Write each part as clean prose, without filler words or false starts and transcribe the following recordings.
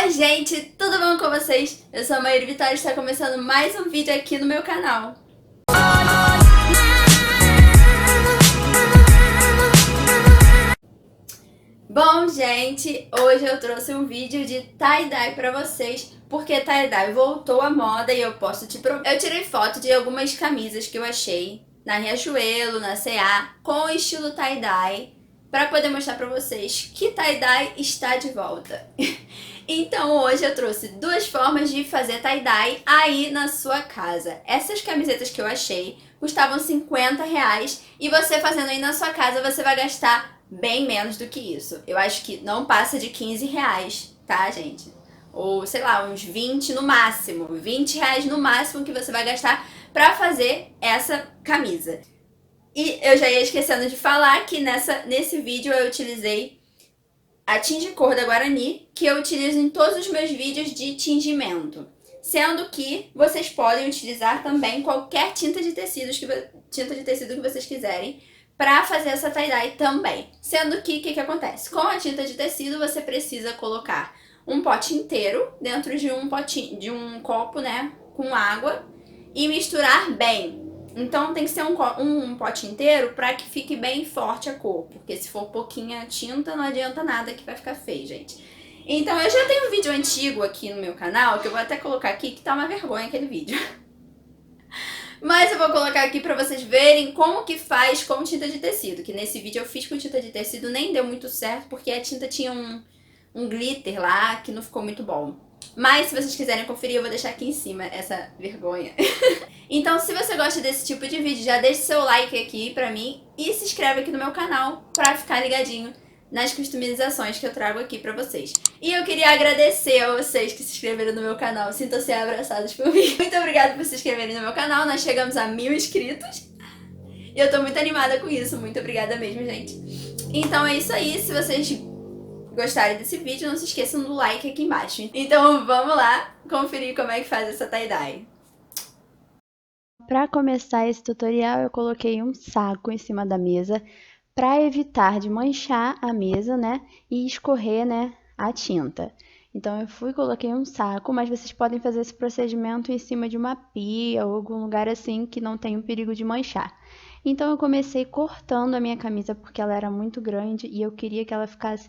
Oi gente, tudo bom com vocês? Eu sou a Maíra Vitória e está começando mais um vídeo aqui no meu canal. Bom gente, hoje eu trouxe um vídeo de tie-dye pra vocês, porque tie-dye voltou à moda e eu posso te provar. Eu tirei foto de algumas camisas que eu achei na Riachuelo, na C&A, com estilo tie-dye, pra poder mostrar pra vocês que tie-dye está de volta. Então hoje eu trouxe duas formas de fazer tie-dye aí na sua casa. Essas camisetas que eu achei custavam R$50 e você fazendo aí na sua casa você vai gastar bem menos do que isso. Eu acho que não passa de R$15, tá, gente? Ou, sei lá, uns 20 no máximo. R$20 no máximo que você vai gastar pra fazer essa camisa. E eu já ia esquecendo de falar que nesse vídeo eu utilizei a tinge-cor da Guarani, que eu utilizo em todos os meus vídeos de tingimento. Sendo que vocês podem utilizar também qualquer tinta de tecido que vocês quiserem para fazer essa tie-dye também. Sendo que, o que acontece? Com a tinta de tecido, você precisa colocar um pote inteiro dentro de um copo, né, com água e misturar bem. Então tem que ser um pote inteiro para que fique bem forte a cor, porque se for pouquinha tinta não adianta nada que vai ficar feio, gente. Então eu já tenho um vídeo antigo aqui no meu canal, que eu vou até colocar aqui, que tá uma vergonha aquele vídeo. Mas eu vou colocar aqui pra vocês verem como que faz com tinta de tecido, que nesse vídeo eu fiz com tinta de tecido, nem deu muito certo, porque a tinta tinha um glitter lá, que não ficou muito bom. Mas se vocês quiserem conferir, eu vou deixar aqui em cima essa vergonha. Então, se você gosta desse tipo de vídeo, já deixa seu like aqui pra mim e se inscreve aqui no meu canal pra ficar ligadinho nas customizações que eu trago aqui pra vocês. E eu queria agradecer a vocês que se inscreveram no meu canal. Sintam-se abraçados por mim. Muito obrigada por se inscreverem no meu canal. Nós chegamos a 1000 inscritos. E eu tô muito animada com isso. Muito obrigada mesmo, gente. Então é isso aí. Se vocês gostarem desse vídeo, não se esqueçam do like aqui embaixo. Então vamos lá conferir como é que faz essa tie-dye. Para começar esse tutorial, eu coloquei um saco em cima da mesa para evitar de manchar a mesa, né, e escorrer, né, a tinta. Então eu coloquei um saco, mas vocês podem fazer esse procedimento em cima de uma pia ou algum lugar assim que não tenha o perigo de manchar. Então eu comecei cortando a minha camisa porque ela era muito grande e eu queria que ela ficasse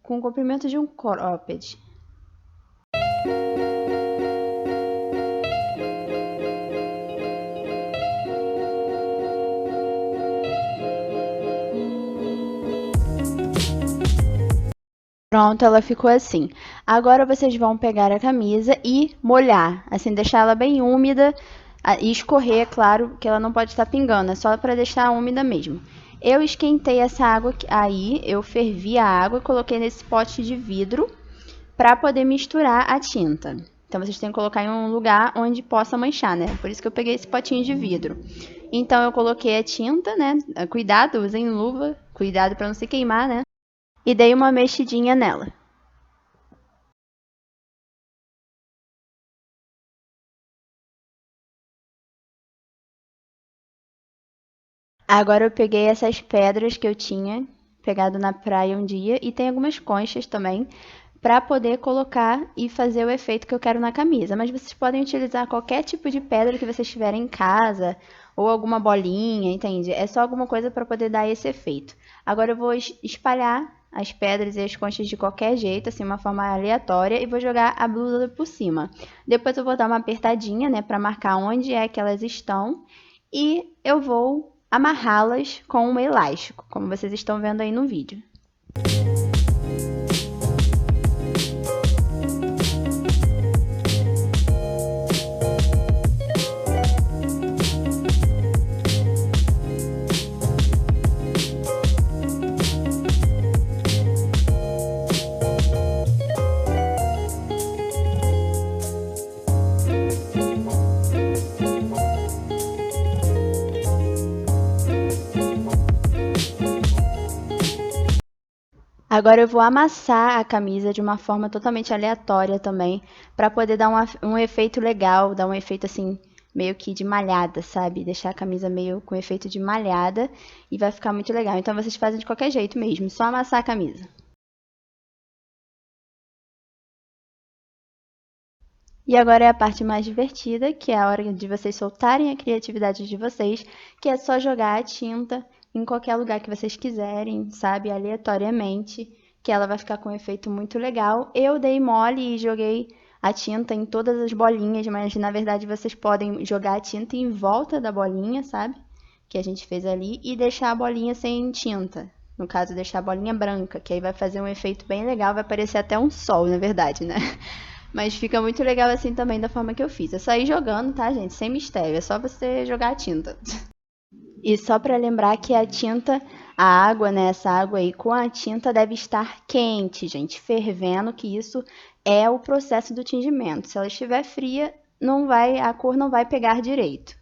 com o comprimento de um cropped. Pronto, ela ficou assim. Agora vocês vão pegar a camisa e molhar, assim, deixar ela bem úmida e escorrer, claro, que ela não pode estar pingando, é só para deixar úmida mesmo. Eu esquentei essa água aí, eu fervi a água e coloquei nesse pote de vidro para poder misturar a tinta. Então vocês têm que colocar em um lugar onde possa manchar, né? Por isso que eu peguei esse potinho de vidro. Então eu coloquei a tinta, né? Cuidado, usem luva, cuidado para não se queimar, né? E dei uma mexidinha nela. Agora eu peguei essas pedras que eu tinha pegado na praia um dia e tem algumas conchas também para poder colocar e fazer o efeito que eu quero na camisa. Mas vocês podem utilizar qualquer tipo de pedra que vocês tiverem em casa ou alguma bolinha, entende? É só alguma coisa para poder dar esse efeito. Agora eu vou espalhar as pedras e as conchas de qualquer jeito, assim, uma forma aleatória, e vou jogar a blusa por cima. Depois eu vou dar uma apertadinha, né, para marcar onde é que elas estão, e eu vou amarrá-las com um elástico, como vocês estão vendo aí no vídeo. Agora eu vou amassar a camisa de uma forma totalmente aleatória também, para poder dar um efeito legal, dar um efeito assim, meio que de malhada, sabe? Deixar a camisa meio com efeito de malhada e vai ficar muito legal. Então vocês fazem de qualquer jeito mesmo, só amassar a camisa. E agora é a parte mais divertida, que é a hora de vocês soltarem a criatividade de vocês, que é só jogar a tinta em qualquer lugar que vocês quiserem, sabe, aleatoriamente, que ela vai ficar com um efeito muito legal. Eu dei mole e joguei a tinta em todas as bolinhas, mas na verdade vocês podem jogar a tinta em volta da bolinha, sabe? Que a gente fez ali, e deixar a bolinha sem tinta. No caso, deixar a bolinha branca, que aí vai fazer um efeito bem legal, vai parecer até um sol, na verdade, né? Mas fica muito legal assim também da forma que eu fiz. É só ir jogando, tá, gente? Sem mistério. É só você jogar a tinta. E só para lembrar que a tinta, a água, né, essa água aí com a tinta deve estar quente, gente, fervendo, que isso é o processo do tingimento. Se ela estiver fria, não vai, a cor não vai pegar direito.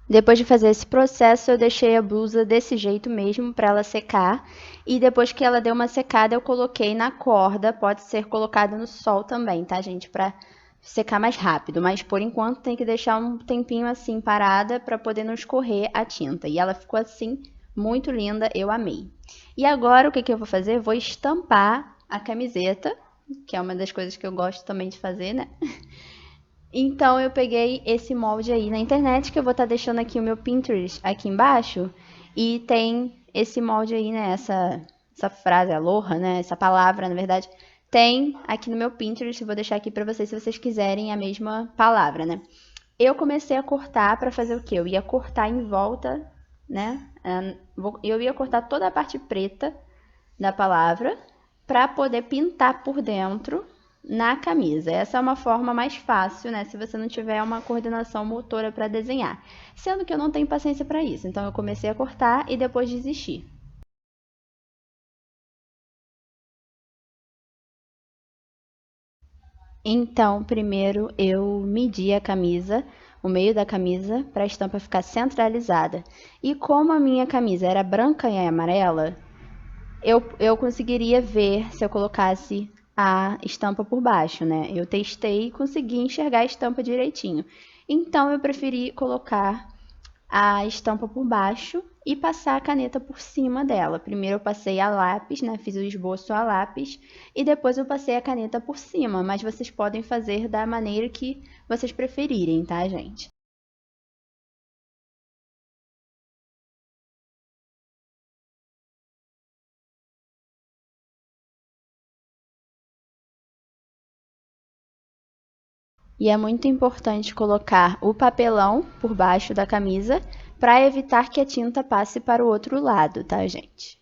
Depois de fazer esse processo, eu deixei a blusa desse jeito mesmo para ela secar. E depois que ela deu uma secada, eu coloquei na corda. Pode ser colocada no sol também, tá, gente? Para secar mais rápido. Mas por enquanto tem que deixar um tempinho assim parada para poder não escorrer a tinta. E ela ficou assim, muito linda. Eu amei. E agora o que que eu vou fazer? Vou estampar a camiseta, que é uma das coisas que eu gosto também de fazer, né? Então eu peguei esse molde aí na internet, que eu vou estar deixando aqui o meu Pinterest aqui embaixo, e tem esse molde aí, né, essa frase, aloha, né, essa palavra, na verdade, tem aqui no meu Pinterest, eu vou deixar aqui para vocês se vocês quiserem a mesma palavra, né. Eu comecei a cortar para fazer o quê? Eu ia cortar em volta, né, eu ia cortar toda a parte preta da palavra para poder pintar por dentro na camisa. Essa é uma forma mais fácil, né? Se você não tiver uma coordenação motora para desenhar. Sendo que eu não tenho paciência para isso, então eu comecei a cortar e depois desisti. Então, primeiro eu medi a camisa, o meio da camisa, para a estampa ficar centralizada. E como a minha camisa era branca e amarela, eu conseguiria ver se eu colocasse a estampa por baixo, né? Eu testei e consegui enxergar a estampa direitinho. Então eu preferi colocar a estampa por baixo e passar a caneta por cima dela. Primeiro eu passei a lápis, né? Fiz o esboço a lápis e depois eu passei a caneta por cima, mas vocês podem fazer da maneira que vocês preferirem, tá, gente? E é muito importante colocar o papelão por baixo da camisa para evitar que a tinta passe para o outro lado, tá, gente?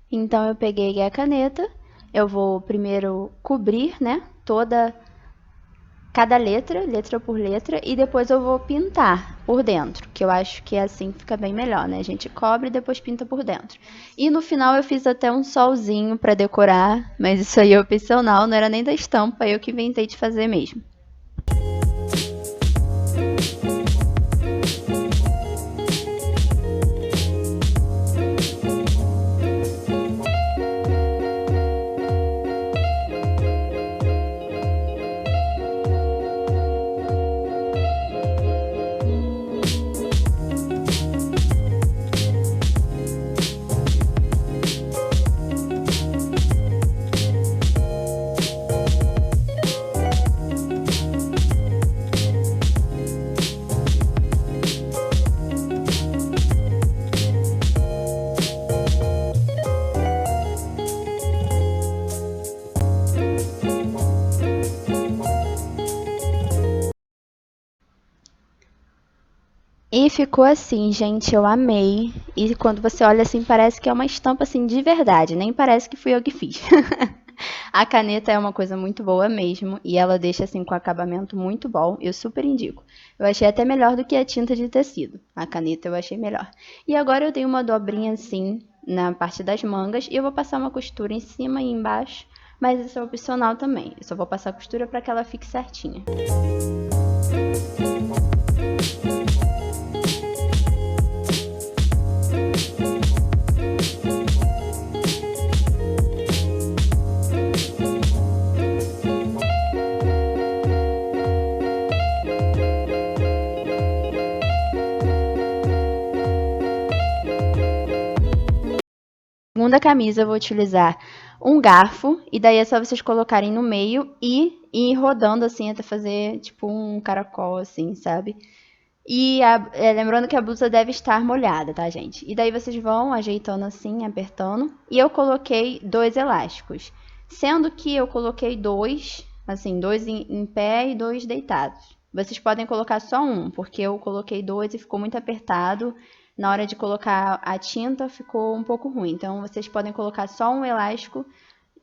Então eu peguei a caneta, eu vou primeiro cobrir, né, toda cada letra, letra por letra, e depois eu vou pintar por dentro, que eu acho que assim fica bem melhor, né? A gente cobre e depois pinta por dentro. E no final eu fiz até um solzinho para decorar, mas isso aí é opcional, não era nem da estampa, eu que inventei de fazer mesmo. E ficou assim, gente, eu amei. E quando você olha assim, parece que é uma estampa assim de verdade, nem parece que fui eu que fiz. A caneta é uma coisa muito boa mesmo e ela deixa assim com acabamento muito bom. Eu super indico. Eu achei até melhor do que a tinta de tecido. A caneta eu achei melhor. E agora eu tenho uma dobrinha assim na parte das mangas e eu vou passar uma costura em cima e embaixo, mas isso é opcional também. Eu só vou passar a costura para que ela fique certinha. segunda camisa eu vou utilizar um garfo, e daí é só vocês colocarem no meio e ir rodando assim até fazer tipo um caracol assim, sabe? E lembrando que a blusa deve estar molhada, tá, gente? E daí vocês vão ajeitando assim, apertando. E eu coloquei 2 elásticos. Sendo que eu coloquei 2, assim, 2 em pé e 2 deitados. Vocês podem colocar só um, porque eu coloquei 2 e ficou muito apertado. Na hora de colocar a tinta ficou um pouco ruim. Então vocês podem colocar só um elástico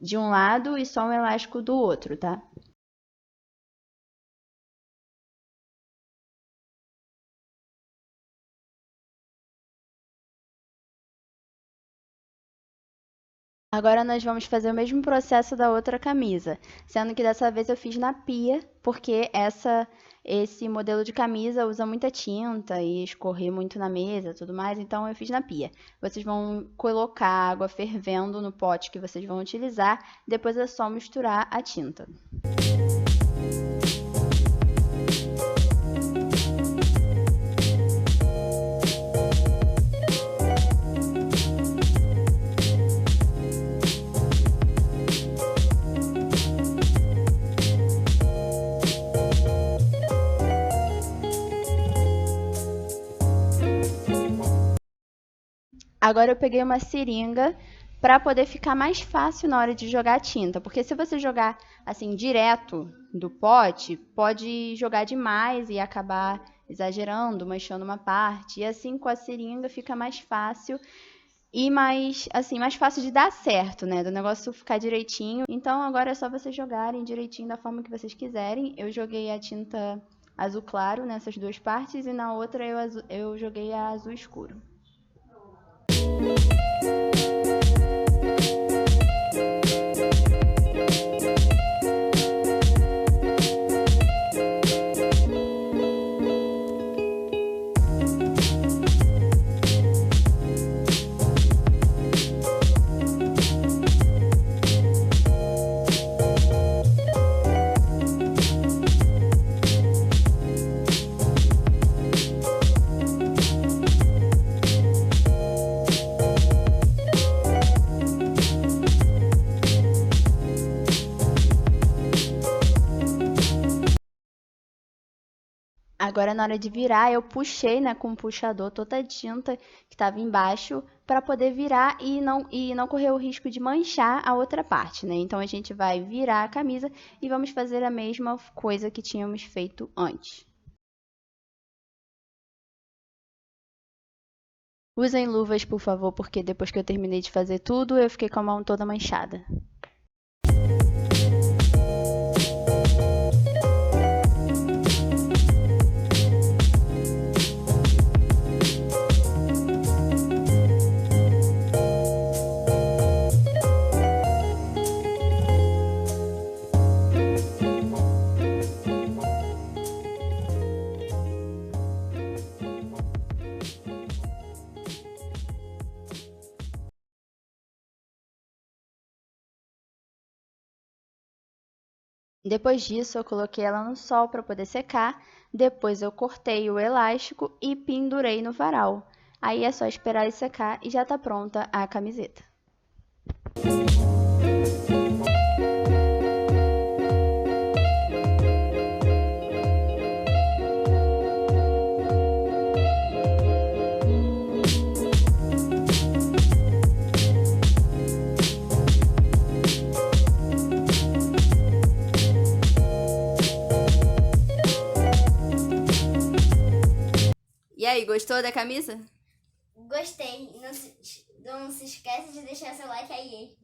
de um lado e só um elástico do outro, tá? Agora nós vamos fazer o mesmo processo da outra camisa, sendo que dessa vez eu fiz na pia, porque esse modelo de camisa usa muita tinta e escorrer muito na mesa, tudo mais, então eu fiz na pia. Vocês vão colocar água fervendo no pote que vocês vão utilizar, depois é só misturar a tinta. Agora eu peguei uma seringa para poder ficar mais fácil na hora de jogar a tinta, porque se você jogar assim direto do pote, pode jogar demais e acabar exagerando, manchando uma parte. E assim com a seringa fica mais fácil e mais fácil de dar certo, né? Do negócio ficar direitinho. Então agora é só vocês jogarem direitinho da forma que vocês quiserem. Eu joguei a tinta azul claro nessas duas partes e na outra eu joguei a azul escuro. Agora, na hora de virar, eu puxei, né, com o puxador toda a tinta que estava embaixo para poder virar e não correr o risco de manchar a outra parte, né? Então, a gente vai virar a camisa e vamos fazer a mesma coisa que tínhamos feito antes. Usem luvas, por favor, porque depois que eu terminei de fazer tudo, eu fiquei com a mão toda manchada. Depois disso, eu coloquei ela no sol para poder secar. Depois, eu cortei o elástico e pendurei no varal. Aí é só esperar ele secar e já está pronta a camiseta. E aí, gostou da camisa? Gostei. Não se esquece de deixar seu like aí, hein?